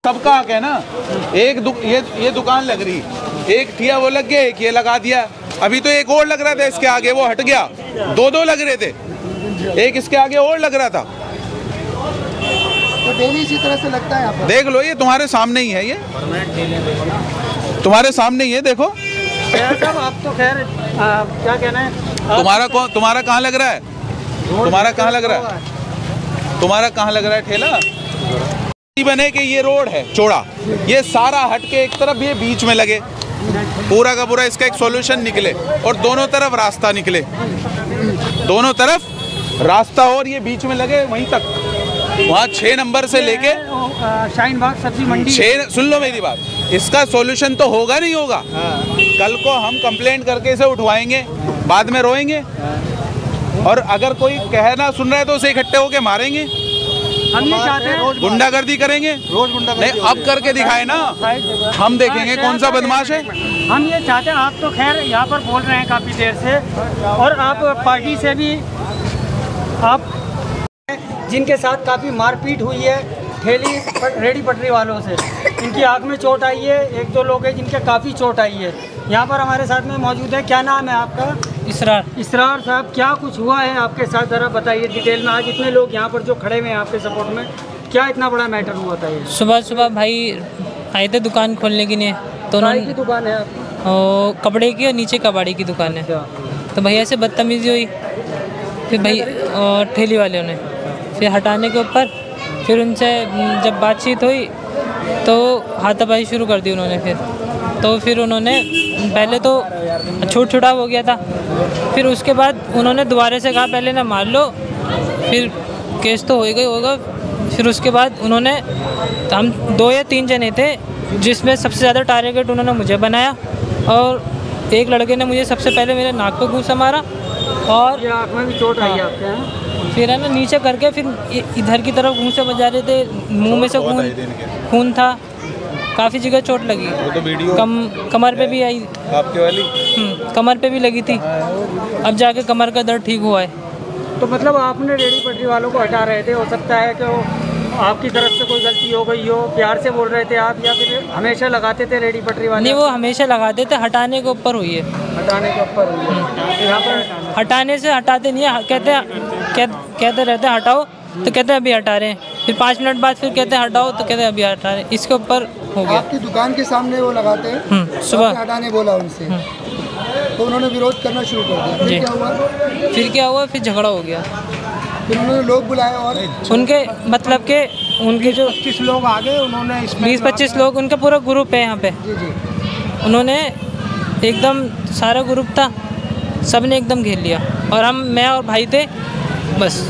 सबका हक है ना। ये दुकान लग रही, एक ठिया वो लग गया, एक ये लगा दिया। अभी तो एक और लग रहा था इसके आगे, वो हट गया। दो लग रहे थे, एक इसके आगे और लग रहा था। तो डेली इसी तरह से लगता है यहाँ पर। देख लो, ये तुम्हारे सामने ही है, ये तुम्हारे सामने ही है, देखो। साहब आप तो खैर क्या कहना है, तुम्हारा कहाँ लग रहा है? तुम्हारा कहाँ लग रहा है? तुम्हारा कहाँ लग रहा है ठेला? बने कि ये रोड है चौड़ा, ये सारा हट के एक तरफ ये बीच में लगे, पूरा का पूरा इसका एक सॉल्यूशन निकले और दोनों तरफ रास्ता निकले, दोनों तरफ रास्ता और ये बीच में लगे वहीं तक, वहाँ 6 नंबर से लेके शाहीन बाग सब्जी मंडी। 6 सुन लो मेरी बात, इसका सॉल्यूशन तो होगा नहीं होगा। कल को हम कंप्लेंट करके इसे उठवाएंगे, बाद में रोएंगे, और अगर कोई कहना सुन रहा है तो उसे इकट्ठे होके मारेंगे। हम ये चाहते हैं गुंडागर्दी करेंगे, रोज गुंडागर्दी नहीं अब करके दिखाए ना, हम देखेंगे कौन सा बदमाश है। हम ये चाहते हैं, आप तो खैर यहाँ पर बोल रहे हैं काफ़ी देर से, और आप पार्टी से भी आप जिनके साथ काफ़ी मारपीट हुई है ठेली रेडी पटरी वालों से, इनकी आँख में चोट आई है, 1-2 लोग हैं जिनके काफ़ी चोट आई है। यहाँ पर हमारे साथ में मौजूद है, क्या नाम है आपका? इसरार साहब, क्या कुछ हुआ है आपके साथ, ज़रा बताइए डिटेल में। आज इतने लोग यहाँ पर जो खड़े हुए हैं आपके सपोर्ट में, क्या इतना बड़ा मैटर हुआ था ये? सुबह भाई आए थे दुकान खोलने के लिए, तो उन्होंने की दुकान है आपकी? कपड़े की और नीचे कबाड़ी की दुकान है। तो भैया से बदतमीज़ी हुई, फिर भाई ठेली वालों ने फिर हटाने के ऊपर, फिर उनसे जब बातचीत हुई तो हाथापाई शुरू कर दी उन्होंने। फिर उन्होंने पहले तो छुड़ाव हो गया था, फिर उसके बाद उन्होंने दोबारा से कहा पहले ना मार लो, फिर केस तो होगा। फिर उसके बाद उन्होंने, हम 2 या 3 जने थे, जिसमें सबसे ज़्यादा टारगेट उन्होंने मुझे बनाया, और एक लड़के ने मुझे सबसे पहले मेरे नाक पे घूंसा मारा, और आँख में भी चोट आई है आपके? फिर है ना नीचे करके फिर इधर की तरफ घूंसे बजा रहे थे, मुंह में से खून था, काफ़ी जगह चोट लगी। तो वीडियो कमर पे भी आई आपके वाली, कमर पे भी लगी थी, अब जाके कमर का दर्द ठीक हुआ है। तो मतलब आपने रेडी पटरी वालों को हटा रहे थे, हो सकता है कि वो आपकी तरफ से कोई गलती हो गई हो, प्यार से बोल रहे थे आप, या फिर हमेशा लगाते थे रेडी पटरी वाले? नहीं, वो हमेशा लगाते थे, हटाने के ऊपर हुई है। हटाने के ऊपर हुई है। यहाँ पर हटाने से हटाते नहीं है, कहते रहते हैं हटाओ, तो कहते हैं अभी हटा रहे हैं, फिर 5 मिनट बाद फिर कहते हैं हटाओ, तो कहते हैं अभी हटा रहे हैं। इसके ऊपर हो गया। आपकी दुकान के सामने वो लगाते हैं, सुबह हटाने बोला उनसे, तो उन्होंने विरोध करना शुरू कर दिया। फिर क्या हुआ? फिर झगड़ा हो गया। फिर उन्होंने लोग बुलाए, और उनके मतलब के उनके जो 25 लोग आ गए, उन्होंने 20-25 लोग, उनका पूरा ग्रुप है यहाँ पे। जी। उन्होंने एकदम सारा ग्रुप था, सब ने एकदम घेर लिया, और मैं और भाई थे बस।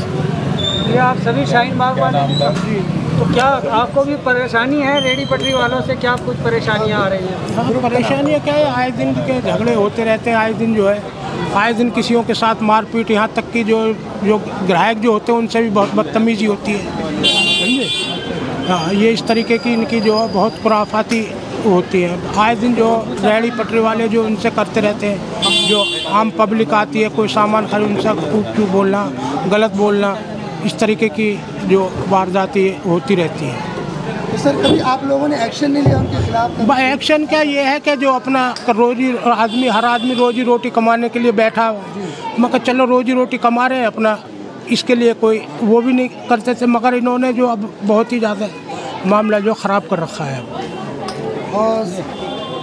ये आप सभी शाहीन बाग वाले? तो क्या आपको भी परेशानी है रेडी पटरी वालों से? क्या कुछ परेशानियां आ रही हैं? हाँ, परेशानियाँ क्या है, आए दिन के झगड़े होते रहते हैं, आए दिन जो है, आए दिन किसियों के साथ मारपीट, यहाँ तक कि जो ग्राहक जो होते हैं उनसे भी बहुत बदतमीजी होती है, समझे। हाँ, ये इस तरीके की इनकी जो बहुत खुराफाती होती है। आए दिन जो रेडी पटरी वाले जो उनसे करते रहते हैं, जो आम पब्लिक आती है, कोई सामान खरीद, उनसे क्यों बोलना, गलत बोलना, इस तरीके की जो वारदातें होती रहती है। तो सर कभी आप लोगों ने एक्शन नहीं लिया उनके खिलाफ? एक्शन क्या, ये है कि जो अपना हर आदमी रोजी रोटी कमाने के लिए बैठा, मगर चलो रोजी रोटी कमा रहे हैं अपना, इसके लिए कोई वो भी नहीं करते थे, मगर इन्होंने जो अब बहुत ही ज़्यादा मामला जो ख़राब कर रखा है। और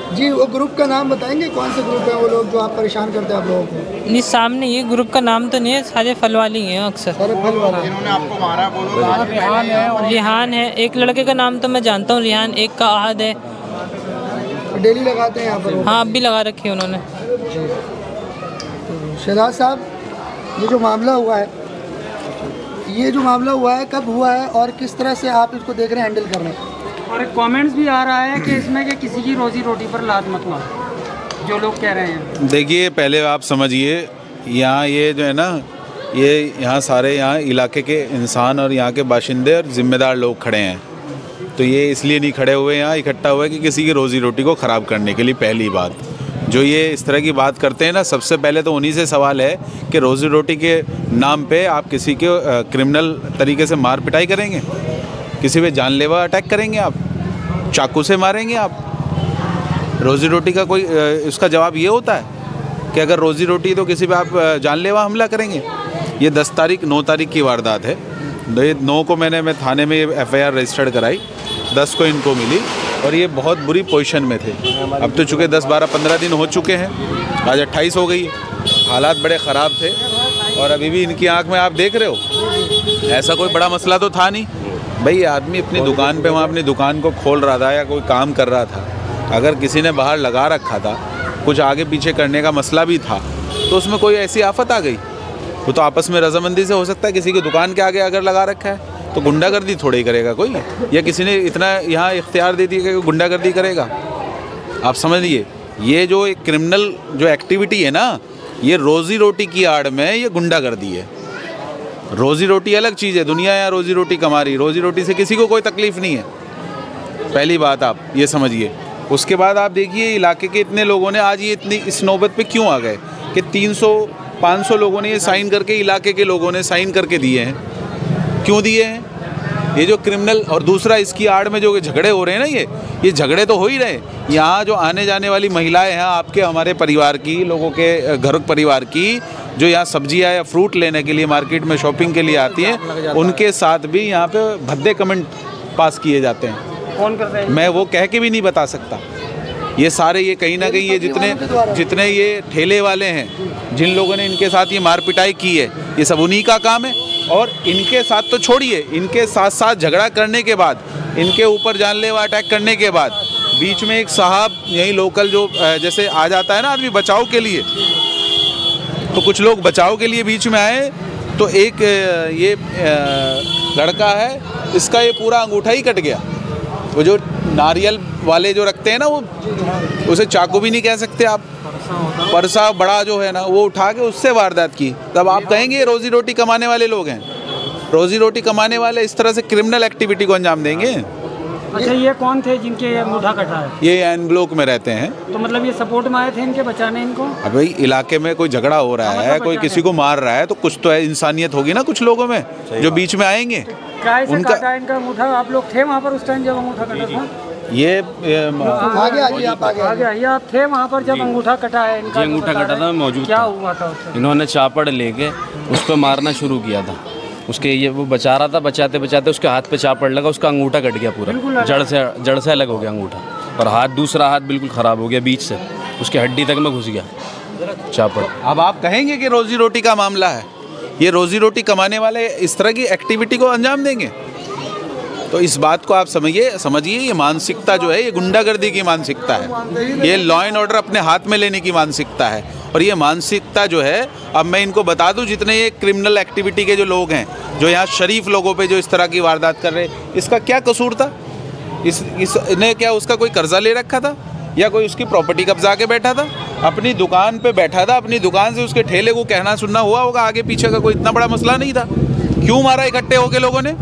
जी, वो ग्रुप का नाम बताएंगे, कौन से ग्रुप है वो लोग जो आप परेशान करते हैं आप लोगों को? नहीं, सामने ये ग्रुप का नाम तो नहीं है, सारे फल वाले हैं अक्सर। सारे फल वाले। जिन्होंने आपको मारा बोलो? रिहान है, एक लड़के का नाम तो मैं जानता हूँ, रिहान, एक का आहद है। डेली लगाते हैं यहाँ पर? हाँ, अब भी लगा रखी है उन्होंने। शहजाद साहब, ये जो मामला हुआ है, कब हुआ है और किस तरह से आप इसको देख रहे हैं, हैंडल कर रहे हैं? और एक कमेंट्स भी आ रहा है कि इसमें कि किसी की रोजी रोटी पर लात मत मारो, जो लोग कह रहे हैं। देखिए, पहले आप समझिए, यहाँ ये जो है ना, ये यहाँ सारे यहाँ इलाके के इंसान और यहाँ के बाशिंदे और ज़िम्मेदार लोग खड़े हैं, तो ये इसलिए नहीं खड़े हुए यहाँ इकट्ठा हुए कि किसी की रोज़ी रोटी को ख़राब करने के लिए। पहली बात, जो ये इस तरह की बात करते हैं ना, सबसे पहले तो उन्हीं से सवाल है कि रोज़ी रोटी के नाम पे आप किसी के क्रिमिनल तरीके से मार पिटाई करेंगे, किसी पे जानलेवा अटैक करेंगे आप? चाकू से मारेंगे आप? रोज़ी रोटी का कोई इसका जवाब ये होता है कि अगर रोज़ी रोटी तो किसी पे आप जानलेवा हमला करेंगे? ये 10 तारीख 9 तारीख की वारदात है। 9 को मैं थाने में FIR रजिस्टर्ड कराई, 10 को इनको मिली और ये बहुत बुरी पोजीशन में थे। अब तो चूँकि 10, 12, 15 दिन हो चुके हैं, आज 28 हो गई है। हालात बड़े ख़राब थे और अभी भी इनकी आंख में आप देख रहे हो, ऐसा कोई बड़ा मसला तो था नहीं भाई। आदमी अपनी दुकान पे वहाँ अपनी दुकान को खोल रहा था या कोई काम कर रहा था, अगर किसी ने बाहर लगा रखा था, कुछ आगे पीछे करने का मसला भी था, तो उसमें कोई ऐसी आफत आ गई, वो तो आपस में रजामंदी से हो सकता है। किसी की दुकान के आगे अगर लगा रखा है तो गुंडागर्दी थोड़ी ही करेगा कोई, या किसी ने इतना यहाँ इख्तियार दे दिया कि गुंडागर्दी करेगा। आप समझिए, ये जो एक क्रिमिनल जो एक्टिविटी है ना, ये रोज़ी रोटी की आड़ में ये गुंडागर्दी है। रोज़ी रोटी अलग चीज़ है, दुनिया यहाँ रोज़ी रोटी कमा रही, रोज़ी रोटी से किसी को कोई तकलीफ़ नहीं है, पहली बात आप ये समझिए। उसके बाद आप देखिए इलाके के इतने लोगों ने आज ये इतनी इस नौबत पे क्यों आ गए कि 300-500 लोगों ने ये साइन करके, इलाके के लोगों ने साइन करके दिए हैं। क्यों दिए हैं? ये जो क्रिमिनल, और दूसरा इसकी आड़ में जो झगड़े हो रहे हैं ना, ये झगड़े तो हो ही रहे। यहाँ जो आने जाने वाली महिलाएं हैं आपके हमारे परिवार की, लोगों के घर परिवार की, जो यहाँ सब्जियाँ या फ्रूट लेने के लिए मार्केट में शॉपिंग के लिए आती हैं, उनके साथ भी यहाँ पे भद्दे कमेंट पास किए जाते हैं। कौन करता है? मैं वो कह के भी नहीं बता सकता। ये सारे ये कहीं ना कहीं ये जितने ये ठेले वाले हैं, जिन लोगों ने इनके साथ ये मार पिटाई की है, ये सब उन्हीं का काम है। और इनके साथ तो छोड़िए, इनके साथ साथ झगड़ा करने के बाद, इनके ऊपर जानलेवा अटैक करने के बाद, बीच में एक साहब यही लोकल जो जैसे आ जाता है ना आदमी बचाव के लिए, तो कुछ लोग बचाव के लिए बीच में आए, तो एक ये लड़का है, इसका ये पूरा अंगूठा ही कट गया। वो जो नारियल वाले जो रखते हैं ना, वो उसे चाकू भी नहीं कह सकते आप, परसा बड़ा जो है ना, वो उठा के उससे वारदात की। तब आप कहेंगे रोज़ी रोटी कमाने वाले लोग हैं? रोज़ी रोटी कमाने वाले इस तरह से क्रिमिनल एक्टिविटी को अंजाम देंगे? अच्छा, ये कौन थे जिनके अंगूठा कटा है? ये एन ब्लॉक में रहते हैं। तो मतलब ये सपोर्ट में आए थे इनके, बचाने इनको? अब भाई इलाके में कोई झगड़ा हो रहा है, कोई किसी को मार रहा है, तो कुछ तो है, इंसानियत होगी ना कुछ लोगों में जो बीच में आएंगे। क्या से काटा इनका अंगूठा? आप लोग थे वहाँ पर उस टाइम जब अंगूठा कटा था? ये आगे आगे आप थे वहाँ पर जब अंगूठा कटा है इनका? अंगूठा कटा था, मौजूद क्या हुआ था उससे? इन्होंने चापड़ लेके उस पर मारना शुरू किया था। उसके ये वो बचा रहा था, बचाते बचाते उसके हाथ पे चापड़ लगा, उसका अंगूठा कट गया पूरा, जड़ से अलग हो गया अंगूठा, और हाथ, दूसरा हाथ बिल्कुल ख़राब हो गया, बीच से उसकी हड्डी तक में घुस गया चापड़। अब आप कहेंगे कि रोज़ी रोटी का मामला है, ये रोज़ी रोटी कमाने वाले इस तरह की एक्टिविटी को अंजाम देंगे? तो इस बात को आप समझिए, ये मानसिकता जो है, ये गुंडागर्दी की मानसिकता है, ये लॉ एंड ऑर्डर अपने हाथ में लेने की मानसिकता है। और ये मानसिकता जो है, अब मैं इनको बता दूं, जितने ये क्रिमिनल एक्टिविटी के जो लोग हैं, जो यहाँ शरीफ लोगों पे जो इस तरह की वारदात कर रहे हैं, इसका क्या कसूर था? इसने क्या उसका कोई कर्जा ले रखा था, या कोई उसकी प्रॉपर्टी कब्जा के बैठा था? अपनी दुकान पे बैठा था, अपनी दुकान से उसके ठेले को कहना सुनना हुआ होगा, आगे पीछे का कोई इतना बड़ा मसला नहीं था। क्यों मारा इकट्ठे होके लोगों ने?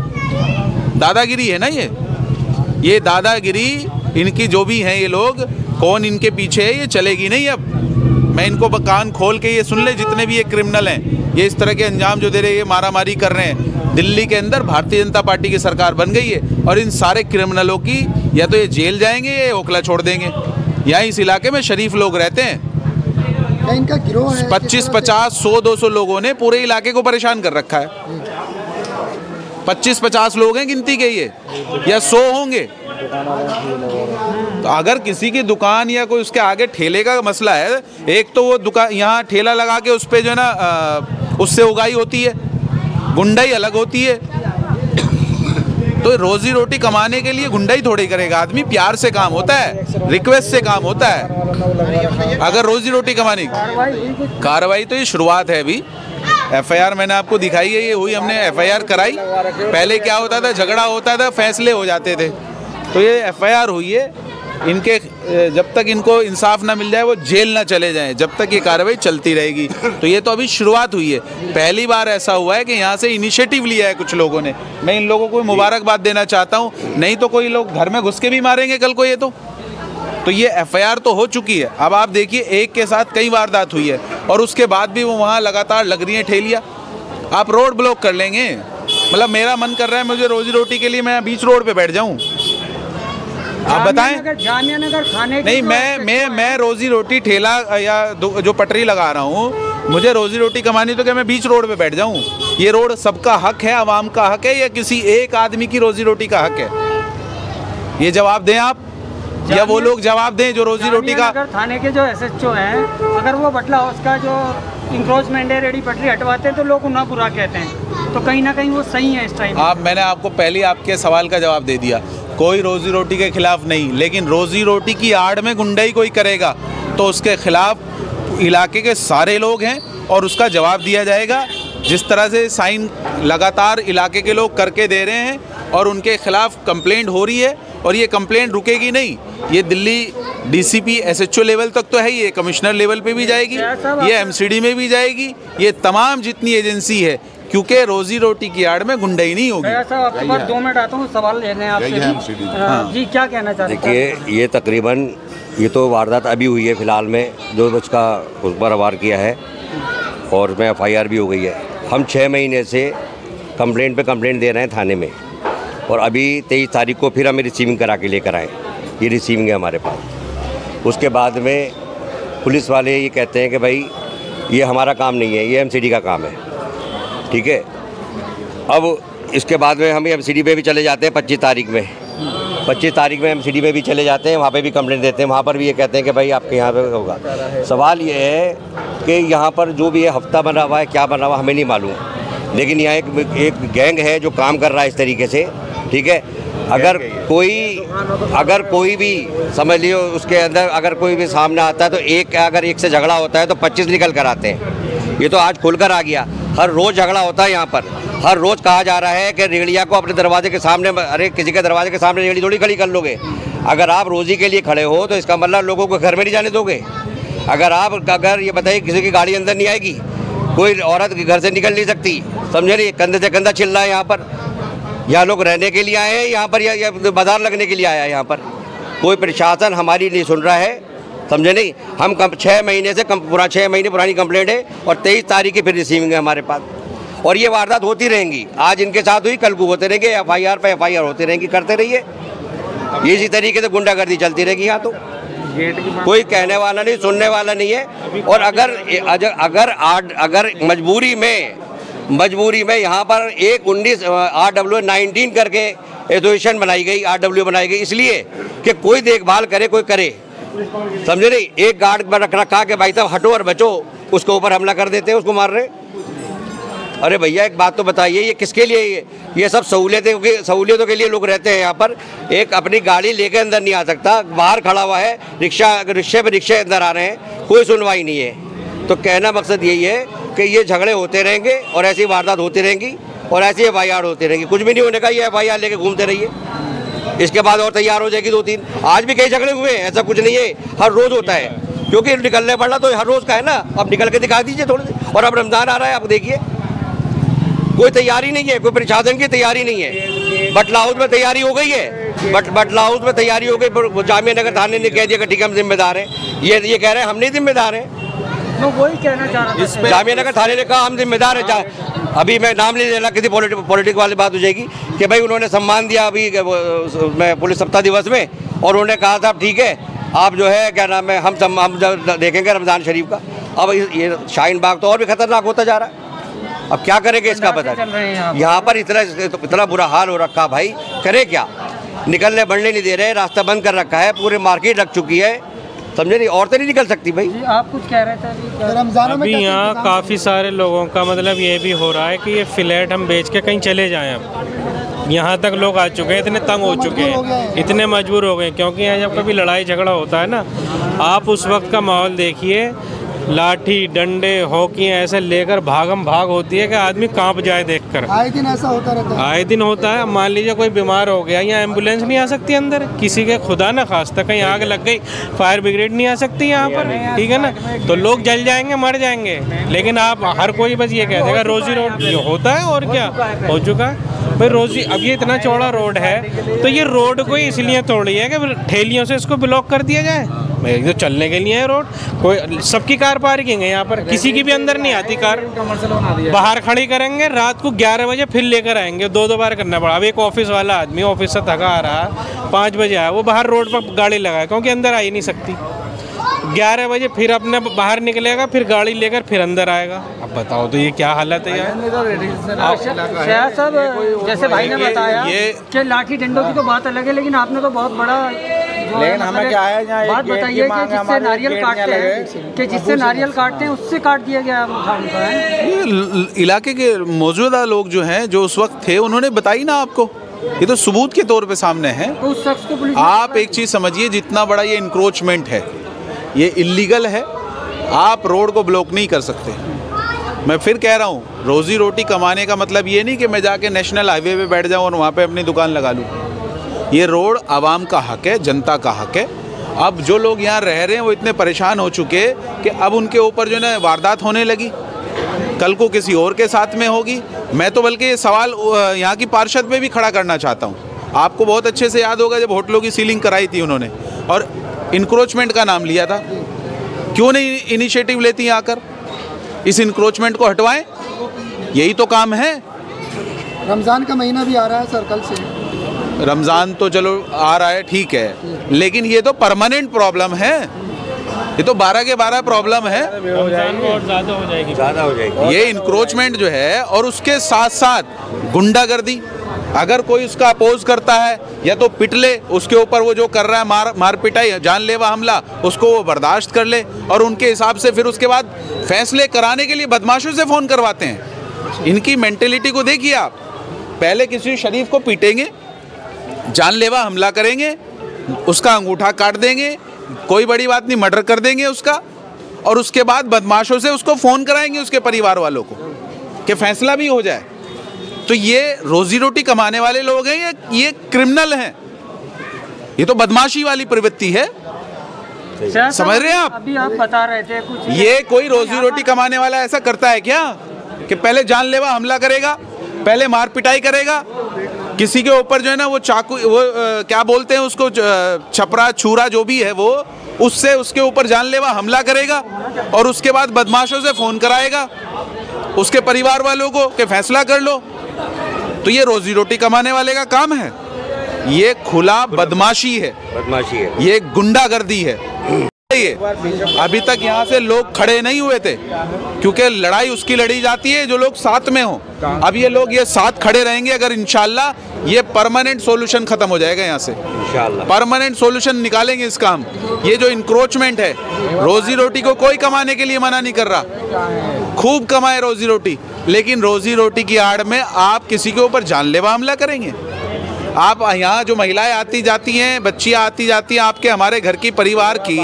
दादागिरी है ना ये दादागिरी इनकी जो भी हैं, ये लोग कौन इनके पीछे है, ये चलेगी नहीं। अब मैं इनको कान खोल के ये सुन ले, जितने भी ये क्रिमिनल हैं, ये इस तरह के अंजाम जो दे रहे हैं, ये मारामारी कर रहे हैं। दिल्ली के अंदर भारतीय जनता पार्टी की सरकार बन गई है, और इन सारे क्रिमिनलों की या तो ये जेल जाएंगे या ओखला छोड़ देंगे। यहाँ इस इलाके में शरीफ लोग रहते हैं, इनका गिरोह है, 25, 50, 100, 200 लोगों ने पूरे इलाके को परेशान कर रखा है। 25-50 लोग हैं गिनती के, ये या 100 होंगे। तो अगर किसी की दुकान या कोई उसके आगे ठेले का मसला है, एक तो वो दुकान यहाँ ठेला लगा के उस पर जो है ना उससे उगाई होती है, गुंडाई अलग होती है। तो रोजी रोटी कमाने के लिए गुंडाई थोड़ी करेगा आदमी, प्यार से काम होता है, रिक्वेस्ट से काम होता है। अगर रोजी रोटी कमाने की कार्रवाई, तो ये शुरुआत है अभी। FIR मैंने आपको दिखाई है, ये हुई, हमने FIR कराई। पहले क्या होता था, झगड़ा होता था, फैसले हो जाते थे। तो ये FIR हुई है, इनके जब तक इनको इंसाफ ना मिल जाए, वो जेल ना चले जाएं, जब तक ये कार्रवाई चलती रहेगी। तो ये तो अभी शुरुआत हुई है, पहली बार ऐसा हुआ है कि यहाँ से इनिशिएटिव लिया है कुछ लोगों ने। मैं इन लोगों को मुबारकबाद देना चाहता हूँ, नहीं तो कोई लोग घर में घुस के भी मारेंगे कल को ये तो ये FIR तो हो चुकी है। अब आप देखिए, एक के साथ कई वारदात हुई है, और उसके बाद भी वो वहाँ लगातार लग रही है ठेलियाँ। आप रोड ब्लॉक कर लेंगे, मतलब मेरा मन कर रहा है मुझे रोजी रोटी के लिए मैं बीच रोड पे बैठ जाऊँ। आप बताएं। जामिया नगर खाने नहीं, मैं रोजी रोटी ठेला या जो पटरी लगा रहा हूँ, मुझे रोजी रोटी कमानी तो क्या मैं बीच रोड पे बैठ जाऊँ? ये रोड सबका हक है, आवाम का हक है, या किसी एक आदमी की रोजी रोटी का हक है? ये जवाब दें आप, या वो लोग जवाब दें जो रोजी रोटी का। थाने के जो SHO हैं, अगर वो बटला हाउस का जो इंक्रोचमेंट है, रेडी पटरी हटवाते हैं तो लोग उन्हें बुरा कहते हैं, तो कहीं ना कहीं वो सही है इस टाइम। मैंने आपको पहले आपके सवाल का जवाब दे दिया, कोई रोजी रोटी के खिलाफ नहीं, लेकिन रोजी रोटी की आड़ में गुंडाई कोई करेगा तो उसके खिलाफ इलाके के सारे लोग हैं और उसका जवाब दिया जाएगा। जिस तरह से साइन लगातार इलाके के लोग करके दे रहे हैं और उनके खिलाफ कंप्लेंट हो रही है, और ये कंप्लेंट रुकेगी नहीं, ये दिल्ली DCP SHO लेवल तक तो है, ये कमिश्नर लेवल पे भी जाएगी, ये MCD में भी जाएगी, ये तमाम जितनी एजेंसी है, क्योंकि रोजी रोटी की आड़ में गुंडाई नहीं होगी। आपके पास 2 मिनट आता हूँ, सवाल लेने हैं आपसे। जी क्या कहना चाहते हैं? देखिए, ये तकरीबन ये तो वारदात अभी हुई है फ़िलहाल में, जो उसका उस पर वार किया है और उसमें FIR भी हो गई है। हम 6 महीने से कंप्लेंट पे कंप्लेंट दे रहे हैं थाने में, और अभी 23 तारीख को फिर हमें रिसीविंग करा के लेकर आए। ये रिसीविंग है हमारे पास। उसके बाद में पुलिस वाले ये कहते हैं कि भाई ये हमारा काम नहीं है, ये MCD का काम है, ठीक है। अब इसके बाद में हम MCD पे भी चले जाते हैं 25 तारीख में। 25 तारीख में MCD पे भी चले जाते हैं, वहाँ पे भी कंप्लेंट देते हैं, वहाँ पर भी ये कहते हैं कि भाई आपके यहाँ पे होगा। सवाल ये है कि यहाँ पर जो भी ये हफ्ता बना हुआ है, क्या बना हुआ हमें नहीं मालूम, लेकिन यहाँ एक गैंग है जो काम कर रहा है इस तरीके से, ठीक है। अगर कोई भी समझ लियो उसके अंदर अगर कोई भी सामने आता है तो अगर एक से झगड़ा होता है तो 25 निकल कर आते हैं। ये तो आज खुलकर आ गया। हर रोज़ झगड़ा होता है यहाँ पर, हर रोज़ कहा जा रहा है कि रेहड़िया को अपने दरवाजे के सामने, अरे किसी के दरवाजे के सामने रेहड़ी थोड़ी खड़ी कर लोगे। अगर आप रोज़ी के लिए खड़े हो तो इसका मतलब लोगों को घर में नहीं जाने दोगे। अगर ये बताइए किसी की गाड़ी अंदर नहीं आएगी, कोई औरत घर से निकल नहीं सकती, समझे नहीं, कंधे से कंधा चिल्ला है यहाँ पर। यहाँ लोग रहने के लिए आए हैं यहाँ पर, या बाजार लगने के लिए आया है यहाँ पर। कोई प्रशासन हमारी नहीं सुन रहा है, समझे नहीं। हम 6 महीने से 6 महीने पुरानी कंप्लेंट है और 23 तारीख की फिर रिसीविंग है हमारे पास, और ये वारदात होती रहेंगी। आज इनके साथ हुई, कल को होते रहेंगे, FIR पे FIR होती रहेंगी, करते रहिए। इसी तरीके से गुंडागर्दी चलती रहेगी। यहाँ तो कोई कहने वाला नहीं, सुनने वाला नहीं है। और अगर मजबूरी में यहाँ पर एक 19 RW19 करके एसोसिएशन बनाई गई, RW बनाई गई, इसलिए कि कोई देखभाल करे, कोई करे, समझे नहीं। एक गार्ड रखा के भाई साहब हटो और बचो, उसके ऊपर हमला कर देते हैं, उसको मार रहे। अरे भैया एक बात तो बताइए, ये किसके लिए? ये सब सहूलियतों के लिए लोग रहते हैं यहाँ पर। एक अपनी गाड़ी लेके अंदर नहीं आ सकता, बाहर खड़ा हुआ है, रिक्शे पे रिक्शे अंदर आ रहे हैं, कोई सुनवाई नहीं है। तो कहना मकसद यही है कि ये झगड़े होते रहेंगे और ऐसी वारदात होती रहेंगी और ऐसी FIR होती रहेंगी। कुछ भी नहीं होने का, ये FIR लेके घूमते रहिए, इसके बाद और तैयार हो जाएगी 2-3। आज भी कई झगड़े हुए हैं, ऐसा कुछ नहीं है, हर रोज़ होता है, क्योंकि निकलने पड़ना तो हर रोज़ का है ना। अब निकल के दिखा दीजिए थोड़े से। और अब रमज़ान आ रहा है, आप देखिए कोई तैयारी नहीं है, कोई प्रशासन की तैयारी नहीं है। बटला हाउस में तैयारी हो गई है, बटला हाउस में तैयारी हो गई। जामिया नगर थाने ने कह दिया कि ठीक है हम जिम्मेदार हैं। ये कह रहे हैं हम नहीं जिम्मेदार हैं। मैं वही कहना चाह रहा था, जामिया नगर थाने ने कहा हम जिम्मेदार हैं। अभी मैं नाम नहीं लेना, किसी पॉलिटिक्स वाली बात हो जाएगी कि भाई उन्होंने सम्मान दिया अभी पुलिस सप्ताह दिवस में, और उन्होंने कहा था ठीक है आप जो है क्या नाम है हम देखेंगे रमज़ान शरीफ का। अब ये शाहीन बाग तो और भी खतरनाक होता जा रहा है। अब क्या करेंगे इसका पता नहीं। यहाँ पर इतना बुरा हाल हो रखा भाई, करे क्या? निकलने बढ़ने नहीं दे रहे, रास्ता बंद कर रखा है, पूरी मार्केट रख चुकी है, समझे नहीं, औरतें नहीं निकल सकती भाई। आप कुछ कह रहे थे रमजान में? अभी यहाँ काफ़ी सारे लोगों का मतलब ये भी हो रहा है कि ये फ्लैट हम बेच के कहीं चले जाएं। अब यहाँ तक लोग आ चुके हैं, इतने तंग हो चुके हैं, इतने मजबूर हो गए, क्योंकि यहाँ जब कभी लड़ाई झगड़ा होता है ना, आप उस वक्त का माहौल देखिए, लाठी डंडे हॉकियाँ ऐसे लेकर भागम भाग होती है कि आदमी कांप जाए देखकर। आए दिन ऐसा होता रहता है, आए दिन होता है। मान लीजिए कोई बीमार हो गया, यहाँ एम्बुलेंस नहीं आ सकती अंदर, किसी के खुदा न खास्ता कहीं आग लग गई, फायर ब्रिगेड नहीं आ सकती यहाँ पर, ठीक है ना, तो लोग जल जाएंगे, मर जाएंगे। लेकिन आप हर कोई बस ये कह देगा रोजी रोड ये होता है, और क्या हो चुका है भाई रोजी। अब ये इतना चौड़ा रोड है, तो ये रोड को इसलिए तोड़ी है कि ठेलियों से इसको ब्लॉक कर दिया जाए। जो चलने के लिए है रोड, कोई सबकी कार पार्किंग है यहाँ पर, किसी की भी अंदर नहीं आती कार, बाहर खड़ी करेंगे, रात को 11 बजे फिर लेकर आएंगे, 2 बार करना पड़ा। अब एक ऑफिस वाला आदमी ऑफिस से थका आ रहा 5 बजे आया, वो बाहर रोड पर गाड़ी लगाए क्योंकि अंदर आ ही नहीं सकती। 11 बजे फिर अपने बाहर निकलेगा, फिर गाड़ी लेकर फिर अंदर आएगा। अब बताओ तो ये क्या हालत है यार। शायद साहब जैसे भाई ने बताया कि लाठी डंडों की तो बात अलग है, लेकिन आपने तो बहुत बड़ा लेकिन हमें क्या है बात बताइए कि जिससे नारियल काटते हैं, कि जिससे नारियल काटते हैं उससे काट दिया गया ये इलाके के मौजूदा लोग जो हैं, जो उस वक्त थे, उन्होंने बताई ना आपको, ये तो सबूत के तौर पे सामने है। तो उस शख्स को पुलिस, आप एक चीज़ समझिए, जितना बड़ा ये इंक्रोचमेंट है, ये इल्लीगल है, आप रोड को ब्लॉक नहीं कर सकते। मैं फिर कह रहा हूँ, रोज़ी रोटी कमाने का मतलब ये नहीं कि मैं जाके नेशनल हाईवे पे बैठ जाऊँ और वहाँ पे अपनी दुकान लगा लूँ। ये रोड आवाम का हक है, जनता का हक है। अब जो लोग यहाँ रह रहे हैं वो इतने परेशान हो चुके कि अब उनके ऊपर जो है वारदात होने लगी, कल को किसी और के साथ में होगी। मैं तो बल्कि ये सवाल यहाँ की पार्षद पे भी खड़ा करना चाहता हूँ। आपको बहुत अच्छे से याद होगा जब होटलों की सीलिंग कराई थी उन्होंने और इंक्रोचमेंट का नाम लिया था, क्यों नहीं इनिशिएटिव लेती हैं आकर, इस इंक्रोचमेंट को हटवाएं, यही तो काम है। रमज़ान का महीना भी आ रहा है सर, कल से। रमज़ान तो चलो आ रहा है, ठीक है, लेकिन ये तो परमानेंट प्रॉब्लम है, ये तो 12 के 12 प्रॉब्लम है, ज़्यादा हो जाएगी ये इंक्रोचमेंट जो है। और उसके साथ साथ गुंडागर्दी, अगर कोई उसका अपोज करता है या तो पिट ले, उसके ऊपर वो जो कर रहा है मार पिटाई, जानलेवा हमला, उसको वो बर्दाश्त कर ले और उनके हिसाब से फिर उसके बाद फैसले कराने के लिए बदमाशों से फ़ोन करवाते हैं। इनकी मेंटेलिटी को देखिए आप, पहले किसी शरीफ को पीटेंगे, जानलेवा हमला करेंगे, उसका अंगूठा काट देंगे, कोई बड़ी बात नहीं, मर्डर कर देंगे उसका, और उसके बाद बदमाशों से उसको फ़ोन कराएंगे उसके परिवार वालों को कि फैसला भी हो जाए। तो ये रोजी रोटी कमाने वाले लोग हैं, ये क्रिमिनल हैं, ये तो बदमाशी वाली प्रवृत्ति है, समझ रहे हैं आप। अभी आप बता रहे थे कुछ, ये कोई रोजी रोटी कमाने वाला ऐसा करता है क्या कि पहले जानलेवा हमला करेगा, पहले मार पिटाई करेगा, किसी के ऊपर जो है ना वो चाकू, वो क्या बोलते हैं उसको, छपरा छुरा जो भी है वो, उससे उसके ऊपर जानलेवा हमला करेगा और उसके बाद बदमाशों से फ़ोन कराएगा उसके परिवार वालों को कि फैसला कर लो। तो ये रोजी रोटी कमाने वाले का काम है, ये खुला बदमाशी है, ये गुंडागर्दी है। ये अभी तक यहाँ से लोग खड़े नहीं हुए थे क्योंकि लड़ाई उसकी लड़ी जाती है जो लोग साथ में हो। अब ये लोग ये साथ खड़े रहेंगे, अगर इंशाल्लाह ये परमानेंट सॉल्यूशन खत्म हो जाएगा, यहाँ से परमानेंट सॉल्यूशन निकालेंगे इसका हम। ये जो इंक्रोचमेंट है, रोजी रोटी को कोई कमाने के लिए मना नहीं कर रहा, खूब कमाए रोजी रोटी, लेकिन रोजी रोटी की आड़ में आप किसी के ऊपर जानलेवा हमला करेंगे। आप यहाँ जो महिलाएं आती जाती हैं, बच्चियाँ आती जाती हैं आपके हमारे घर की परिवार की,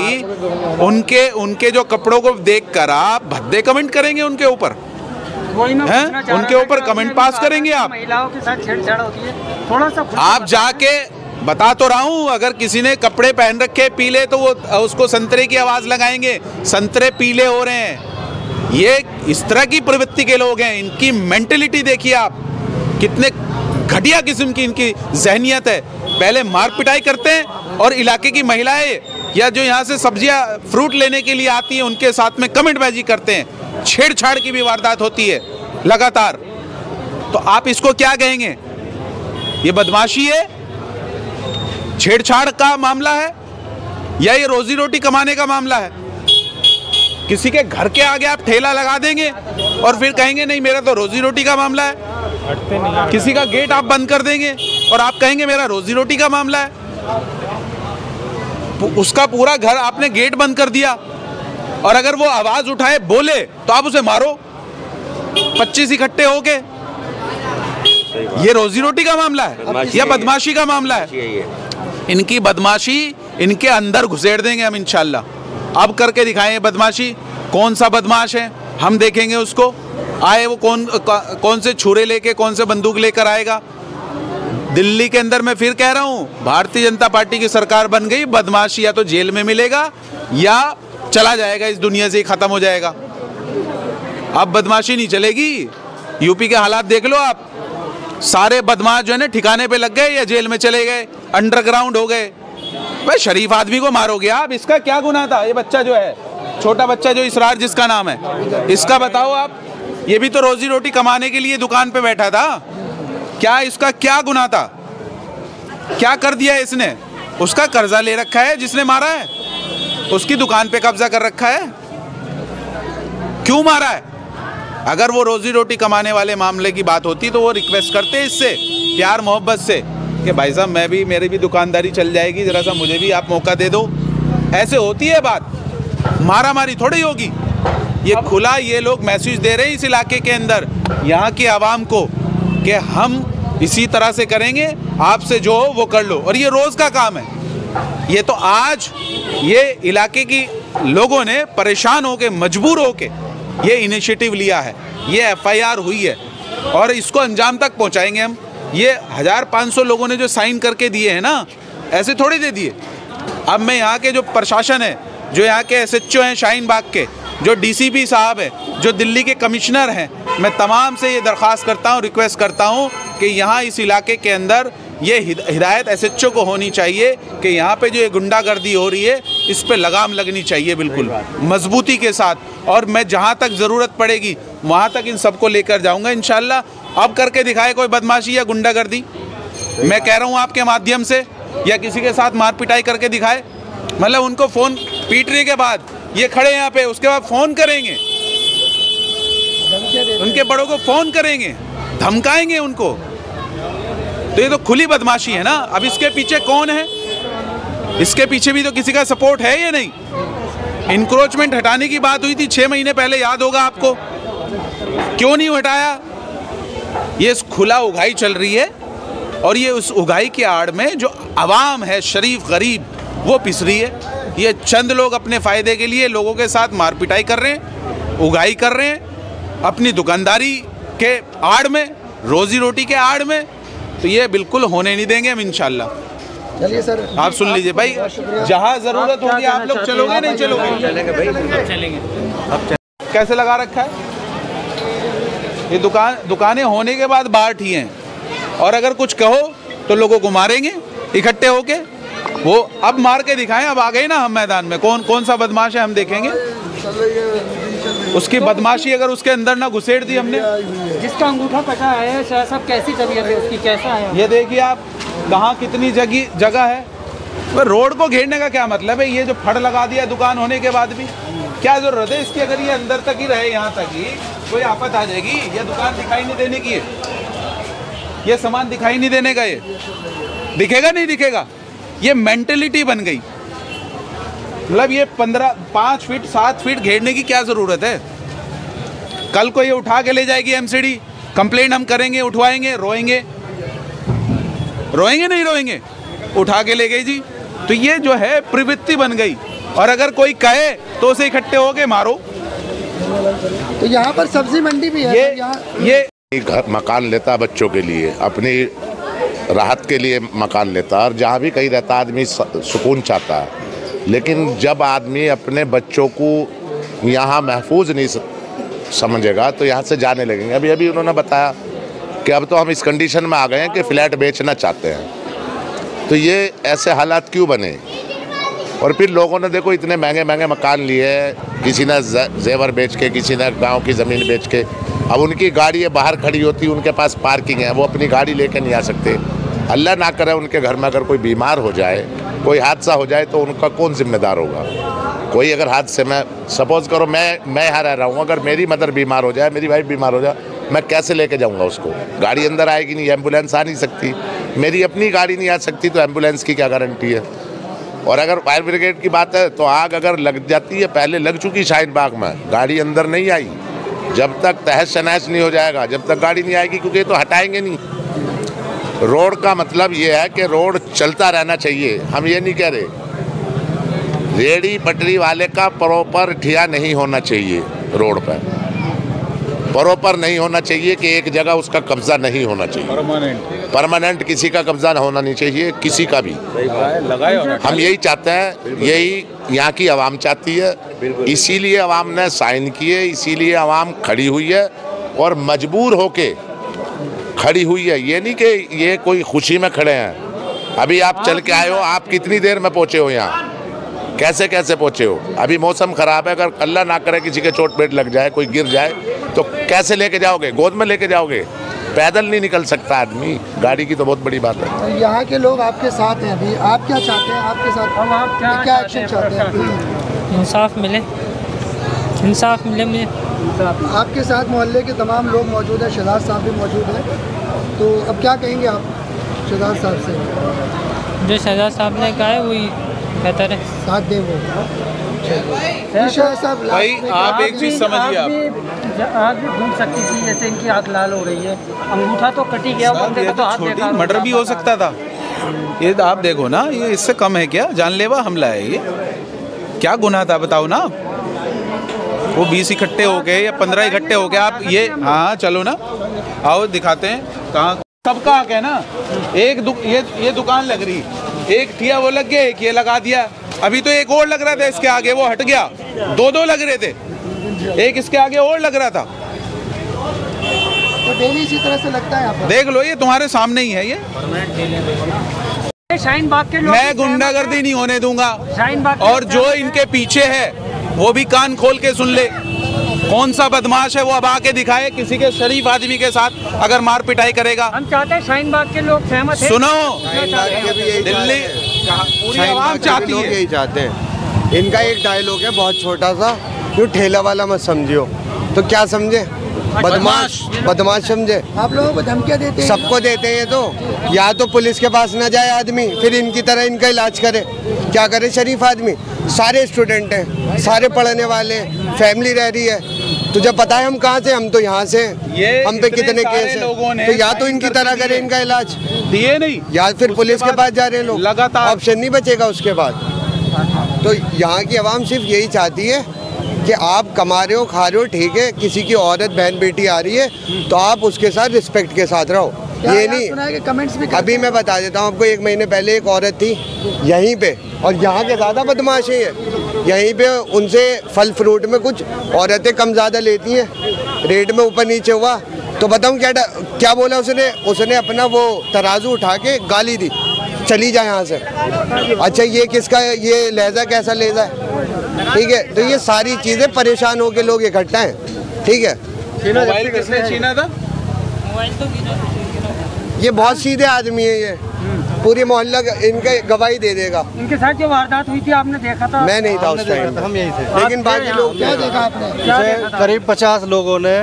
उनके जो कपड़ों को देखकर आप भद्दे कमेंट करेंगे उनके ऊपर, हैं? उनके ऊपर कमेंट पास करेंगे आप। महिलाओं के साथ छेड़छाड़ होती है, थोड़ा सा आप जाके बता तो रहा हूँ, अगर किसी ने कपड़े पहन रखे पीले तो वो उसको संतरे की आवाज़ लगाएंगे, संतरे पीले हो रहे हैं। ये इस तरह की प्रवृत्ति के लोग हैं, इनकी मेंटेलिटी देखिए आप, कितने घटिया किस्म की इनकी जहनियत है। पहले मार पिटाई करते हैं और इलाके की महिलाएं या जो यहाँ से सब्जियां फ्रूट लेने के लिए आती हैं उनके साथ में कमेंटबाजी करते हैं, छेड़छाड़ की भी वारदात होती है लगातार। तो आप इसको क्या कहेंगे? ये बदमाशी है, छेड़छाड़ का मामला है, या ये रोजी रोटी कमाने का मामला है? किसी के घर के आगे आप ठेला लगा देंगे और फिर कहेंगे नहीं मेरा तो रोजी रोटी का मामला है। किसी का गेट आप बंद कर देंगे और आप कहेंगे मेरा रोजी रोटी का मामला है। उसका पूरा घर आपने गेट बंद कर दिया और अगर वो आवाज उठाए बोले तो आप उसे मारो 25 इकट्ठे होके। ये रोजी रोटी का मामला है या बदमाशी का मामला है? इनकी बदमाशी इनके अंदर घुसेड़ देंगे हम इंशाल्लाह। अब करके दिखाएं बदमाशी, कौन सा बदमाश है हम देखेंगे उसको। आए वो कौन से छुरे लेके, कौन से बंदूक लेकर आएगा। दिल्ली के अंदर मैं फिर कह रहा हूँ, भारतीय जनता पार्टी की सरकार बन गई, बदमाशी या तो जेल में मिलेगा या चला जाएगा, इस दुनिया से ही खत्म हो जाएगा। अब बदमाशी नहीं चलेगी। यूपी के हालात देख लो आप, सारे बदमाश जो है ना ठिकाने पे लग गए या जेल में चले गए, अंडरग्राउंड हो गए। भाई शरीफ आदमी को मारोगे आप, इसका क्या गुनाह था? ये बच्चा जो है, छोटा बच्चा जो इसरार जिसका नाम है, इसका बताओ आप। ये भी तो रोजी रोटी कमाने के लिए दुकान पे बैठा था, क्या इसका क्या गुनाह था? क्या कर दिया इसने? उसका कर्जा ले रखा है जिसने मारा है, उसकी दुकान पे कब्जा कर रखा है, क्यों मारा है? अगर वो रोजी रोटी कमाने वाले मामले की बात होती तो वो रिक्वेस्ट करते इससे प्यार मोहब्बत से कि भाई साहब मेरी भी दुकानदारी चल जाएगी, ज़रा सा मुझे भी आप मौका दे दो। ऐसे होती है बात, मारा मारी थोड़ी होगी। ये खुला ये लोग मैसेज दे रहे हैं इस इलाके के अंदर यहाँ के आवाम को कि हम इसी तरह से करेंगे, आपसे जो हो वो कर लो, और ये रोज़ का काम है। ये तो आज ये इलाके की लोगों ने परेशान होके मजबूर होके ये इनिशिएटिव लिया है, ये FIR हुई है और इसको अंजाम तक पहुंचाएंगे हम। ये 1500 लोगों ने जो साइन करके दिए हैं ना, ऐसे थोड़ी दे दिए। अब मैं यहाँ के जो प्रशासन है, जो यहाँ के SHO हैं शाहीन बाग के, जो DCP साहब है, जो दिल्ली के कमिश्नर हैं, मैं तमाम से ये दरख्वास्त करता हूँ, रिक्वेस्ट करता हूँ कि यहाँ इस इलाके के अंदर ये हिदायत SHO को होनी चाहिए कि यहाँ पे जो ये गुंडागर्दी हो रही है इस पे लगाम लगनी चाहिए बिल्कुल मजबूती के साथ। और मैं जहाँ तक ज़रूरत पड़ेगी वहाँ तक इन सबको लेकर जाऊँगा इंशाल्लाह। अब करके दिखाए कोई बदमाशी या गुंडागर्दी, मैं कह रहा हूँ आपके माध्यम से, या किसी के साथ मार पिटाई करके दिखाए। मतलब उनको फ़ोन पीटने के बाद ये खड़े यहाँ पे, उसके बाद फ़ोन करेंगे, उनके बड़ों को फ़ोन करेंगे, धमकाएंगे उनको, तो ये तो खुली बदमाशी है ना। अब इसके पीछे कौन है? इसके पीछे भी तो किसी का सपोर्ट है या नहीं? इंक्रोचमेंट हटाने की बात हुई थी 6 महीने पहले, याद होगा आपको, क्यों नहीं हटाया? ये खुला उगाही चल रही है और ये उस उगाही के आड़ में जो आवाम है शरीफ गरीब वो पिस रही है। ये चंद लोग अपने फ़ायदे के लिए लोगों के साथ मार पिटाई कर रहे हैं, उगाही कर रहे हैं अपनी दुकानदारी के आड़ में, रोज़ी रोटी के आड़ में, तो ये बिल्कुल होने नहीं देंगे हम इंशाल्लाह। चलिए सर, आप सुन लीजिए भाई, जहाँ ज़रूरत होगी आप लोग चलोगे नहीं चलोगे? चलेंगे भाई, चलेंगे। कैसे लगा रखा है ये दुकानें होने के बाद बाहर ही हैं, और अगर कुछ कहो तो लोगों को मारेंगे इकट्ठे होके। वो अब मार के दिखाएं, अब आ गए ना हम मैदान में, कौन सा बदमाश है हम देखेंगे। उसकी बदमाशी अगर उसके अंदर ना घुसेड़ दी हमने। जिसका अंगूठा कटा है शाह साहब, कैसी तबीयत है उसकी, कैसा है? ये देखिए आप, कहाँ कितनी जगह है। रोड को घेरने का क्या मतलब है? ये जो फड़ लगा दिया दुकान होने के बाद भी, क्या जरूरत है इसकी? अगर ये अंदर तक ही रहे, यहाँ तक ही, कोई आफत आ जाएगी। ये दुकान दिखाई नहीं देने की है, ये सामान दिखाई नहीं देने का, ये दिखेगा नहीं दिखेगा। ये मेंटेलिटी बन गई। मतलब ये 5 फीट 7 फीट घेरने की क्या ज़रूरत है? कल को ये उठा के ले जाएगी MCD, कंप्लेंट हम करेंगे, उठवाएंगे, रोएंगे नहीं रोएंगे, उठा के ले गई जी। तो ये जो है प्रवृत्ति बन गई, और अगर कोई कहे तो उसे इकट्ठे होके मारो। तो यहाँ पर सब्जी मंडी भी है, ये घर मकान लेता बच्चों के लिए, अपनी राहत के लिए मकान लेता, और जहाँ भी कहीं रहता आदमी सुकून चाहता है। लेकिन जब आदमी अपने बच्चों को यहाँ महफूज नहीं समझेगा तो यहाँ से जाने लगेंगे। अभी उन्होंने बताया कि अब तो हम इस कंडीशन में आ गए हैं कि फ्लैट बेचना चाहते हैं। तो ये ऐसे हालात क्यों बने? और फिर लोगों ने देखो इतने महंगे मकान लिए, किसी ने जेवर बेच के, किसी ने गांव की ज़मीन बेच के। अब उनकी गाड़ी बाहर खड़ी होती, उनके पास पार्किंग है, वो अपनी गाड़ी लेके नहीं आ सकते। अल्लाह ना करे उनके घर में अगर कोई बीमार हो जाए, कोई हादसा हो जाए, तो उनका कौन जिम्मेदार होगा? कोई अगर हादसे में, सपोज़ करो मैं यहाँ रह रहा हूँ, अगर मेरी मदर बीमार हो जाए, मेरी वाइफ बीमार हो जाए, मैं कैसे लेके जाऊँगा उसको? गाड़ी अंदर आएगी नहीं, एम्बुलेंस आ नहीं सकती, मेरी अपनी गाड़ी नहीं आ सकती, तो एम्बुलेंस की क्या गारंटी है? और अगर फायर ब्रिगेड की बात है तो आग अगर लग जाती है, पहले लग चुकी शाहीन बाग में, गाड़ी अंदर नहीं आई। जब तक तहस नहस नहीं हो जाएगा, जब तक गाड़ी नहीं आएगी, क्योंकि तो हटाएंगे नहीं। रोड का मतलब ये है कि रोड चलता रहना चाहिए। हम ये नहीं कह रहे, रेहड़ी पटरी वाले का प्रॉपर ठिया नहीं होना चाहिए, रोड पर प्रॉपर नहीं होना चाहिए कि एक जगह उसका कब्जा नहीं होना चाहिए, परमानेंट किसी का कब्जा होना नहीं चाहिए, किसी का भी। हम यही चाहते हैं, यही यहाँ की आवाम चाहती है, इसीलिए आवाम ने साइन किए, इसीलिए आवाम खड़ी हुई है और मजबूर होके खड़ी हुई है। ये नहीं कि ये कोई खुशी में खड़े हैं, अभी आप चल के आए हो, आप कितनी देर में पहुंचे हो यहाँ, कैसे कैसे पहुंचे हो? अभी मौसम खराब है, अगर अल्लाह ना करे किसी के चोट पेट लग जाए, कोई गिर जाए तो कैसे लेके जाओगे? गोद में लेके जाओगे? पैदल नहीं निकल सकता आदमी, गाड़ी की तो बहुत बड़ी बात है। तो यहाँ के लोग आपके साथ हैं अभी, आप क्या चाहते हैं? आपके साथ अब आप क्या एक्शन चाहते हैं? इंसाफ मिले, इंसाफ मिले मुझे। आपके साथ मोहल्ले के तमाम लोग मौजूद हैं, शहजाद साहब भी मौजूद हैं, तो अब क्या कहेंगे आप शहजाद साहब से? जो शहजाद साहब ने कहा है वही बेहतर है, साथ दें वो। साहब भाई आप एक चीज़ समझिए, आग भी घूम सकती थी, जैसे इनकी आग लाल हो रही है, अंगूठा तो कटी गया, बंदे का तो हाथ देखा, मर्डर भी हो सकता था। ये आप देखो ना, ये इससे कम है क्या? जानलेवा हमला है ये, क्या गुनाह था बताओ ना? वो 20 इकट्ठे हो गए या 15 इकट्ठे हो गए, आप ये हाँ चलो ना, आओ दिखाते हैं कहाँ सबका हक है ना। ये दुकान लग रही, एक ठिया वो लग गया, एक ये लगा दिया, अभी तो एक और लग रहा था इसके आगे, वो हट गया, दो लग रहे थे, एक इसके आगे और लग रहा था। तो डेली इसी तरह से लगता है यहाँ पर? देख लो, ये तुम्हारे सामने ही है ये। शाहीन बाग के लोग, मैं गुंडागर्दी नहीं होने दूंगा, शाहीन बाग और जो इनके पीछे है वो भी कान खोल के सुन ले। कौन सा बदमाश है वो अब आके दिखाए, किसी के शरीफ आदमी के साथ अगर मार पिटाई करेगा। हम चाहते हैं शाहीन बाग के लोग सहमत हैं। सुनो, दिल्ली पूरी आवाम चाहती है, यही चाहते हैं। इनका एक डायलॉग है बहुत छोटा सा, यूँ ठेला वाला मत समझियो, तो क्या समझे? बदमाश समझे। आप लोगों को धमकियाँ देते हैं? सबको देते हैं। ये तो या तो पुलिस के पास ना जाए आदमी, फिर इनकी तरह इनका इलाज करे। क्या करे शरीफ आदमी? सारे स्टूडेंट हैं, सारे पढ़ने वाले, फैमिली रह रही है। तुझे पता है हम कहाँ से? हम तो यहाँ से। हम पे कितने केस हैं? तो या तो इनकी तरह करे इनका इलाज, दिए नहीं, या फिर पुलिस के पास जा रहे हैं लोग, लगातार ऑप्शन नहीं बचेगा उसके बाद। तो यहाँ की आवाम सिर्फ यही चाहती है कि आप कमा रहे हो, खा रहे हो, ठीक है, किसी की औरत बहन बेटी आ रही है तो आप उसके साथ रिस्पेक्ट के साथ रहो। ये नहीं कमेंट्स भी अभी मैं बता देता हूँ आपको, 1 महीने पहले एक औरत थी यहीं पे, और यहाँ के ज़्यादा बदमाश है यहीं पे, उनसे फल फ्रूट में कुछ औरतें कम ज़्यादा लेती हैं, रेट में ऊपर नीचे हुआ तो बताऊँ क्या बोला उसने अपना वो तराजू उठा के गाली दी, चली जाए यहाँ से। अच्छा ये किसका, ये लहजा कैसा लहजा है? ठीक है, तो ये सारी चीज़ें परेशान होकर लोग इकट्ठा हैं। ठीक है, मोबाइल किसने छीना था? ये बहुत सीधे आदमी है, ये पूरी मोहल्ला इनका गवाही दे देगा। इनके साथ जो वारदात हुई थी आपने देखा था? मैं नहीं था उस टाइम, हम यही थे। लेकिन बाकी लोग क्या देखा आपने? करीब 50 लोगों ने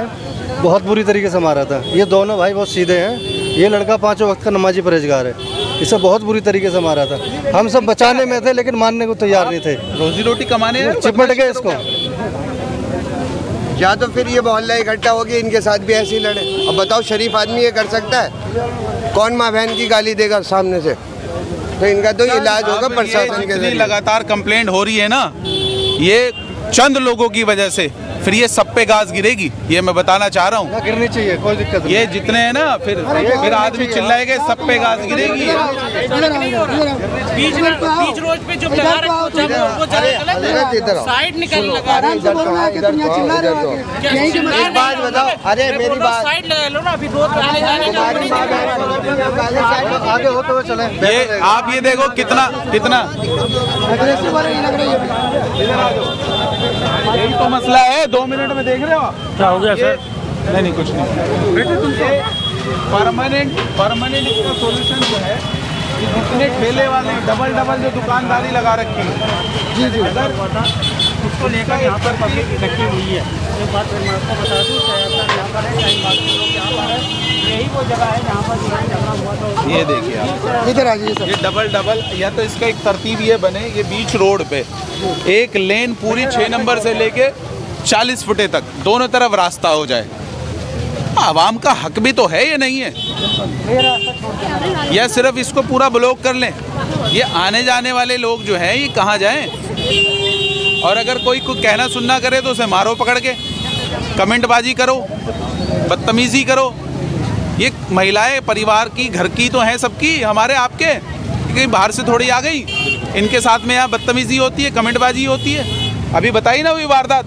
बहुत बुरी तरीके से मारा था। ये दोनों भाई बहुत सीधे हैं। ये लड़का 5 वक्त का नमाजी परहेजगार है, इसे बहुत बुरी तरीके से मारा था। हम सब बचाने में थे लेकिन मारने को तैयार नहीं थे। रोजी रोटी कमाने चिपट गए इसको। या तो फिर ये मोहल्ला इकट्ठा हो गया इनके साथ भी ऐसे ही लड़े। अब बताओ शरीफ आदमी ये कर सकता है? कौन माँ बहन की गाली देगा सामने से? तो इनका तो इलाज होगा प्रशासन के जरिए। लगातार कंप्लेंट हो रही है ना, ये चंद लोगों की वजह से, फिर ये सब पे गाज गिरेगी, ये मैं बताना चाह रहा हूँ। गिरनी चाहिए, कोई दिक्कत नहीं। ये जितने हैं ना, फिर आदमी चिल्लाएंगे, सब पे गाज गिरेगी। बीच रोड पे जो लगा साइड निकल लगा। एक बात बताओ, अरे मेरी बात, साइड लगा लो ना, अभी रोड पे आने जाने आगे होते हुए चले। ये आप ये देखो कितना यही तो मसला है। 2 मिनट में देख रहे हो क्या हो गया सर? नहीं कुछ नहीं बेटे, तुमको परमानेंट इसका सॉल्यूशन जो है, जितने ठेले वाले डबल जो दुकानदारी लगा रखी है, जी अगर उसको लेकर यहाँ पर पब्लिक इकट्ठी हुई है। एक बात मैं आपको बता दूँ, यहाँ पर है, शाहीन बाग के लोग यहाँ पर है, यही वो जगह है जहाँ पर झगड़ा हुआ था। ये देखिए आप, इधर आ जाइए सर। ये डबल या तो इसका एक तरतीब ये बने, ये बीच रोड पे एक लेन पूरी 6 नंबर से लेके 40 फुटे तक दोनों तरफ रास्ता हो जाए। आवाम का हक भी तो है, ये नहीं है? या सिर्फ इसको पूरा ब्लॉक कर लें? ये आने जाने वाले लोग जो हैं ये कहाँ जाएं? और अगर कोई कहना सुनना करे तो उसे मारो पकड़ के, कमेंटबाजी करो, बदतमीज़ी करो। ये महिलाएं परिवार की, घर की तो हैं सबकी, हमारे आपके, कहीं बाहर से थोड़ी आ गई। इनके साथ में यहाँ बदतमीज़ी होती है, कमेंटबाजी होती है। अभी बताई ना वही वारदात,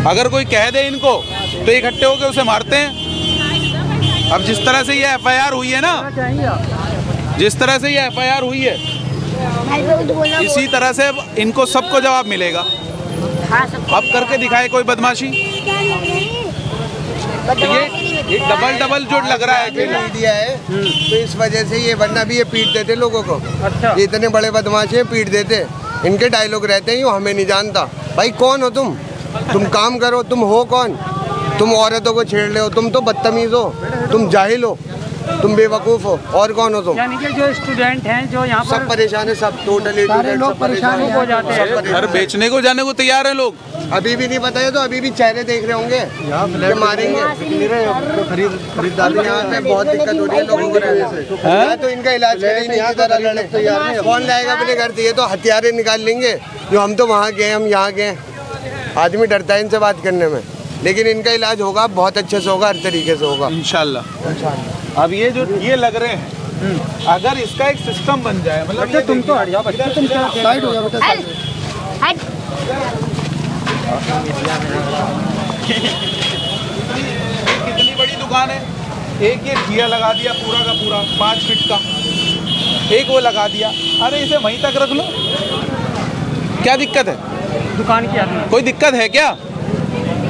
अगर कोई कह दे इनको तो इकट्ठे होकर उसे मारते हैं। अब जिस तरह से ये FIR हुई है ना, जिस तरह से ये FIR हुई है इसी तरह से अब इनको सबको जवाब मिलेगा। अब करके दिखाए कोई बदमाशी। ये डबल जो लग रहा है मीडिया है तो इस वजह से ये, वरना भी ये पीट देते लोगों को। अच्छा। ये इतने बड़े बदमाश हैं, पीट देते। इनके डायलॉग रहते हैं, यो हमें नहीं जानता। भाई कौन हो तुम काम करो, तुम हो कौन? तुम औरतों को छेड़ रहे हो, तुम तो बदतमीज हो, तुम जाहिल हो, तुम बेवकूफ़ हो, और कौन हो तुम? यानी कि जो स्टूडेंट हैं जो यहाँ पर सब परेशान है, सब टोटली लोग परेशान हो जाते हैं। घर बेचने को जाने को तैयार है लोग। अभी भी नहीं बताया तो अभी भी चेहरे देख रहे होंगे, यहाँ मारेंगे। खरीदारी यहाँ पे बहुत दिक्कत हो रही है लोगों को रहने से। तो इनका इलाज करेंगे, कौन लाएगा अपने घर से? ये तो हथियारे निकाल लेंगे, जो हम तो वहाँ गए, हम यहाँ गए। आदमी डरता है इनसे बात करने में, लेकिन इनका इलाज होगा, बहुत अच्छे से होगा, हर तरीके से होगा इंशाल्लाह। अब ये जो ये लग रहे हैं, अगर इसका एक सिस्टम बन जाए, मतलब तुम तो हट जाओ बच्चे, तुम साइड हो जाओ बेटा। कितनी बड़ी दुकान है, एक ये ठिया लगा दिया पूरा का पूरा 5 फीट का, एक वो लगा दिया। अरे इसे वहीं तक रख लो, क्या दिक्कत है? दुकान की आदमी कोई दिक्कत है क्या?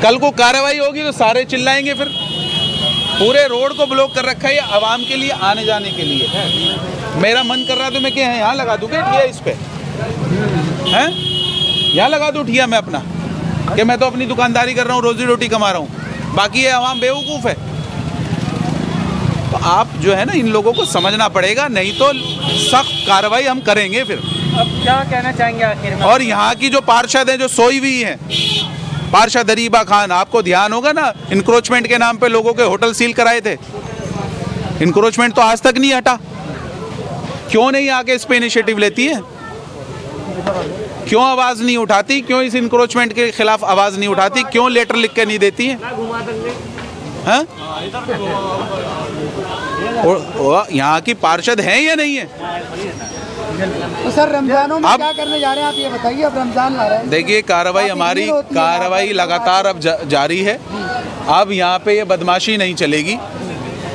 कल को कार्रवाई होगी तो सारे चिल्लाएंगे, फिर पूरे रोड को ब्लॉक कर रखा है ये आवाम के लिए, आने जाने के लिए। मेरा मन कर रहा तो मैं क्या यहाँ लगा दूँ क्या ठिया इस पे, हैं? यहाँ लगा दूँ ठिया मैं अपना, कि मैं तो अपनी दुकानदारी कर रहा हूँ, रोजी रोटी कमा रहा हूँ, बाकी ये आवाम बेवकूफ़ है। तो आप जो है ना, इन लोगों को समझना पड़ेगा, नहीं तो सख्त कार्रवाई हम करेंगे फिर। अब क्या कहना चाहेंगे आखिर में? और यहाँ की जो पार्षद हैं जो सोई हुई हैं, पार्षद अरीबा खान, आपको ध्यान होगा ना, इंक्रोचमेंट के नाम पे लोगों के होटल सील कराए थे। इंक्रोचमेंट तो आज तक नहीं हटा, क्यों नहीं आके इस पे इनिशिएटिव लेती है? क्यों आवाज़ नहीं उठाती? क्यों इस इंक्रोचमेंट के खिलाफ आवाज़ नहीं उठाती? क्यों लेटर लिख के नहीं देती है? हाँ? यहाँ की पार्षद हैं या नहीं है? तो सर रमजानों में क्या करने जा रहे हैं आप, ये बताइए। अब रमजान ला रहे हैं, देखिए कार्रवाई हमारी कार्रवाई लगातार अब जारी है। अब यहाँ पे ये बदमाशी नहीं चलेगी,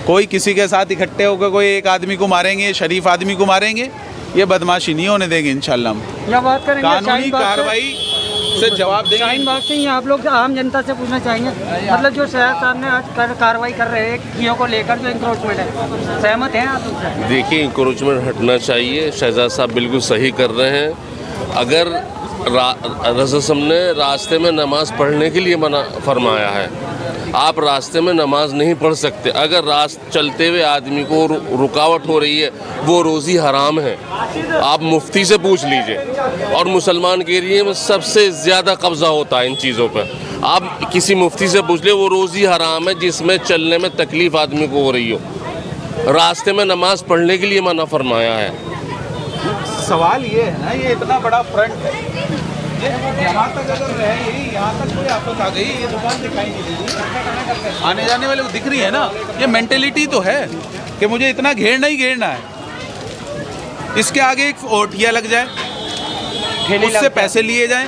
कोई किसी के साथ इकट्ठे होकर कोई एक आदमी को मारेंगे, शरीफ आदमी को मारेंगे, ये बदमाशी नहीं होने देंगे इंशाल्लाह। हम बात करेंगे कानूनी कार्रवाई से जवाब देंगे। शाहीन बाग से ही आप लोग आम जनता से पूछना चाहेंगे, मतलब जो शहर साहब ने आज कार्रवाई कर रहे हैं चीज़ों को लेकर, जो इंक्रोचमेंट है, सहमत हैं आप उनसे? देखिए, इंक्रोचमेंट हटना चाहिए, शहजाद साहब बिल्कुल सही कर रहे हैं। अगर रसूल ने रास्ते में नमाज पढ़ने के लिए मना फरमाया है, आप रास्ते में नमाज नहीं पढ़ सकते। अगर चलते हुए आदमी को रुकावट हो रही है, वो रोज़ी हराम है, आप मुफ्ती से पूछ लीजिए। और मुसलमान के एरिए में सबसे ज़्यादा कब्ज़ा होता है इन चीज़ों पर, आप किसी मुफ्ती से पूछ ले, वो रोज़ी हराम है जिसमें चलने में तकलीफ़ आदमी को हो रही हो। रास्ते में नमाज पढ़ने के लिए मना फरमाया है। सवाल ये है ना, ये इतना बड़ा फ्रंट है, यहाँ तक अगर रहे, यही यहाँ तक कोई आफत आ गई, ये दुकान दिखाई नहीं देती, आने जाने वाले को दिख रही है ना। ये मेंटेलिटी तो है कि मुझे इतना घेरना ही घेरना है, इसके आगे एक ओटिया लग जाए, उससे पैसे लिए जाएं,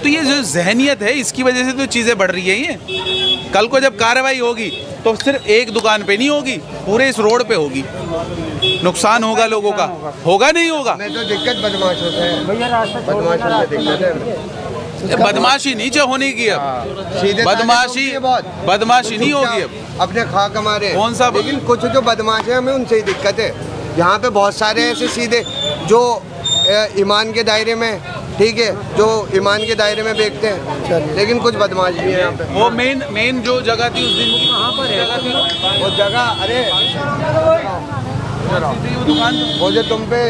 तो ये जो जहनियत है इसकी वजह से तो चीज़ें बढ़ रही है। ये कल को जब कार्रवाई होगी तो सिर्फ एक दुकान पे नहीं होगी, पूरे इस रोड पे होगी, नुकसान होगा लोगों का, होगा नहीं होगा? मैं तो दिक्कत बदमाशों से है, बदमाशों से दिक्कत है। बदमाशी नीचे होने की, अब बदमाशी नहीं होगी, अब अपने खा कमा रहे कौन सा? लेकिन कुछ जो बदमाश है हमें उनसे ही दिक्कत है। यहाँ पे बहुत सारे ऐसे सीधे जो ईमान के दायरे में, ठीक है, जो ईमान के दायरे में बेचते हैं, लेकिन कुछ बदमाश भी है यहाँ पे। वो मेन जो जगह थी उस दिन कहाँ पर है वो जगह? अरे वो जो तुम पे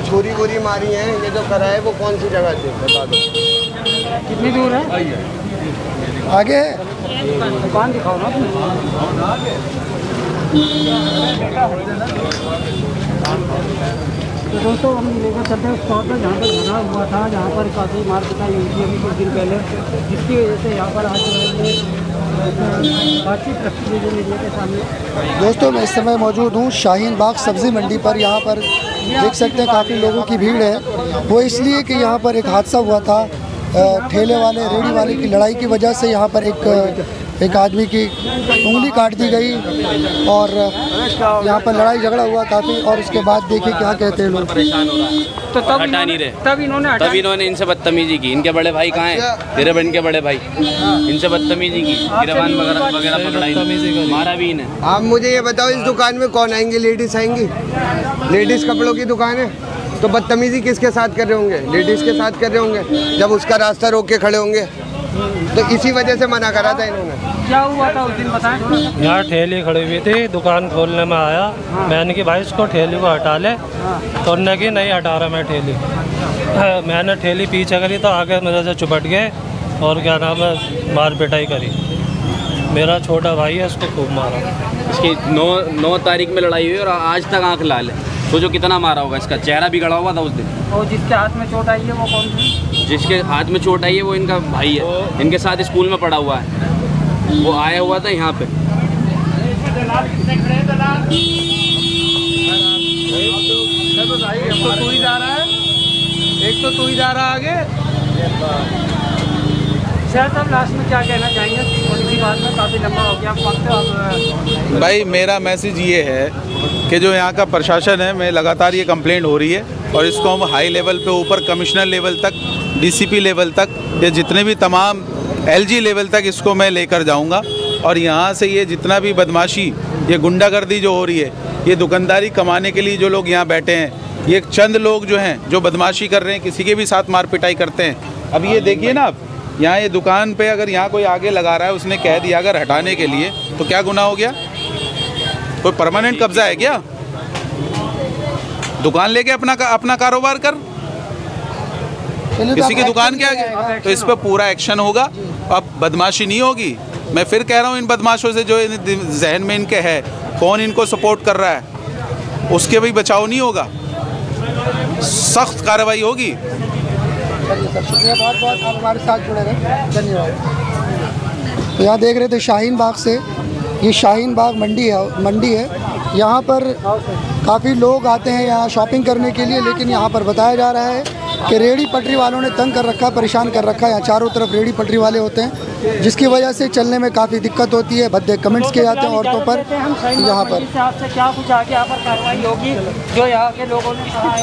छुरी वुरी मारी है, ये जो करा है, वो कौन सी जगह थी बता दो। कितनी दूर है? आगे दुकान दिखाओ ना। तो दोस्तों हम लेकर चलते हैं स्पॉट पर, जहाँ पर भरा हुआ था, जहाँ पर काफ़ी मार पिटाई हुई थी अभी कुछ दिन पहले, जिसकी वजह से यहाँ पर आज बातचीत रखी हुई मीडिया के सामने। दोस्तों मैं इस समय मौजूद हूँ शाहीन बाग सब्ज़ी मंडी पर। यहाँ पर देख सकते हैं काफ़ी लोगों की भीड़ है, वो इसलिए कि यहाँ पर एक हादसा हुआ था, ठेले वाले रेडी वाले की लड़ाई की वजह से यहाँ पर एक एक आदमी की उंगली काट दी गई और यहाँ पर लड़ाई झगड़ा हुआ काफ़ी, और उसके बाद देखिए क्या कहते हैं लोग। परेशान हो रहा है तो तब हटा नहीं रहे, तब इन्होंने इनसे बदतमीजी की। इनके बड़े भाई कहाँ हैं? तेरे बहन के बड़े भाई, इनसे बदतमीजी की, गिरवान वगैरह पकड़ाई, मारा भी इन्हें। आप मुझे ये बताओ, इस दुकान में कौन आएंगे? लेडीज़ आएंगी, लेडीज़ कपड़ों की दुकान है, तो बदतमीजी किसके साथ कर रहे होंगे? लेडीज़ के साथ कर रहे होंगे, जब उसका रास्ता रोक के खड़े होंगे। तो इसी वजह से मना करा था इन्होंने। क्या हुआ था उस दिन बताएं? यहाँ ठेली खड़ी हुई थी, दुकान खोलने में आया, मैंने कि भाई इसको ठेली को हटा ले, तो उन्होंने कि नहीं हटा रहा मैं ठेली। मैंने ठेली पीछे करी तो आगे मेरे से चुपट गए और क्या नाम है मार पिटाई करी। मेरा छोटा भाई है, उसको खूब मारा। इसकी 9 तारीख में लड़ाई हुई और आज तक आँख लाल है। सोचो कितना मारा होगा, इसका चेहरा भी गड़ा हुआ था उस दिन। और जिसके हाथ में चोट आई है वो कौन है? जिसके हाथ में चोट आई है वो इनका भाई है, इनके साथ स्कूल में पढ़ा हुआ है, वो आया हुआ था यहाँ पे। एक तो तू ही जा रहा है, एक तो तू ही जा रहा आगे। सर साहब लास्ट में क्या कहना चाहेंगे? थोड़ी सी बात में काफ़ी लंबा हो गया आप। भाई मेरा मैसेज ये है कि जो यहाँ का प्रशासन है, मैं लगातार ये कंप्लेंट हो रही है और इसको हम हाई लेवल पे ऊपर कमिश्नर लेवल तक, डीसीपी लेवल तक, ये जितने भी तमाम एलजी लेवल तक इसको मैं लेकर जाऊँगा। और यहाँ से ये जितना भी बदमाशी, ये गुंडागर्दी जो हो रही है, ये दुकानदारी कमाने के लिए जो लोग यहाँ बैठे हैं, ये चंद लोग जो हैं जो बदमाशी कर रहे हैं, किसी के भी साथ मार पिटाई करते हैं। अब ये देखिए ना, आप यहाँ ये दुकान पे अगर यहाँ कोई आगे लगा रहा है, उसने कह दिया अगर हटाने के लिए, तो क्या गुनाह हो गया? कोई परमानेंट कब्जा है क्या? दुकान लेके अपना कारोबार कर, किसी की दुकान के आगे। तो इस पर पूरा एक्शन होगा, अब बदमाशी नहीं होगी। मैं फिर कह रहा हूँ, इन बदमाशों से जो जहन में इनके है, कौन इनको सपोर्ट कर रहा है, उसके भी बचाव नहीं होगा, सख्त कार्रवाई होगी। चलिए सर, शुक्रिया बहुत बहुत, आप हमारे साथ जुड़े रहे, धन्यवाद। तो यहाँ देख रहे थे शाहीन बाग से, ये शाहीन बाग मंडी है। यहाँ पर काफ़ी लोग आते हैं यहाँ शॉपिंग करने के लिए, लेकिन यहाँ पर बताया जा रहा है कि रेहड़ी पटरी वालों ने तंग कर रखा, परेशान कर रखा है। यहाँ चारों तरफ रेहड़ी पटरी वाले होते हैं, जिसकी वजह से चलने में काफ़ी दिक्कत होती है। भद्दे कमेंट्स किए जाते हैं औरतों पर। यहाँ पर आपसे क्या कुछ आगे यहाँ पर कार्रवाई होगी जो यहाँ के लोगों ने कहा है?